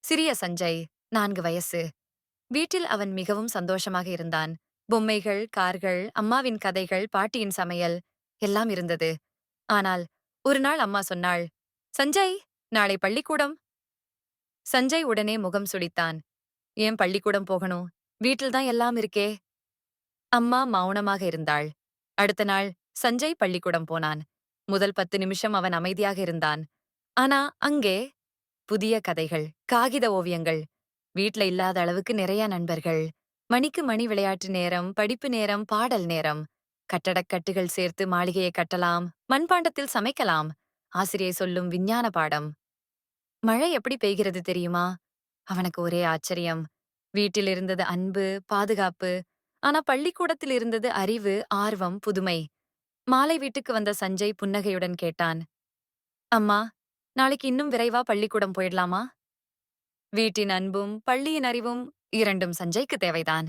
சிறிய சஞ்சய் 4 வயசு. வீட்டில் அவன் மிகவும் சந்தோஷமாக இருந்தான். பொம்மைகள், கார்கள், அம்மாவின் கதைகள், பாட்டியின் சமையல் எல்லாம் இருந்தது. ஆனால் ஒரு நாள் அம்மா சொன்னாள், "சஞ்சய், நாளை பள்ளிக்கூடம்." சஞ்சய் உடனே முகம் சுளித்தான். "ஏன் பள்ளிக்கூடம் போகணும்? வீட்டில் தான் எல்லாம் இருக்கே." அம்மா மௌனமாக இருந்தாள். அடுத்த நாள் சஞ்சய் பள்ளிக்கூடம் போனான். முதல் 10 நிமிஷம் அவன் அமைதியாக இருந்தான். ஆனா அங்கே புதிய கதைகள், காகித ஓவியங்கள், வீட்ல இல்லாத அளவுக்கு நிறைய நண்பர்கள், மணிக்கு மணி விளையாட்டு நேரம், படிப்பு நேரம், பாடல் நேரம், கட்டடக் கட்டுகள் சேர்த்து மாளிகையை கட்டலாம், மண்பாண்டத்தில் சமைக்கலாம், ஆசிரியை சொல்லும் விஞ்ஞான பாடம். மழை எப்படி பெய்கிறது தெரியுமா? அவனுக்கு ஒரே ஆச்சரியம். வீட்டில் இருந்தது அன்பு, பாதுகாப்பு. ஆனா பள்ளிக்கூடத்தில் இருந்தது அறிவு, ஆர்வம், புதுமை. மாலை வீட்டுக்கு வந்த சஞ்சய் புன்னகையுடன் கேட்டான், "அம்மா, நாளைக்கு இன்னும் விரைவா பள்ளிக்கூடம் போயிடலாமா?" வீட்டின் அன்பும், பள்ளியின் அறிவும் இரண்டும் சஞ்சய்க்கு தேவைதான்.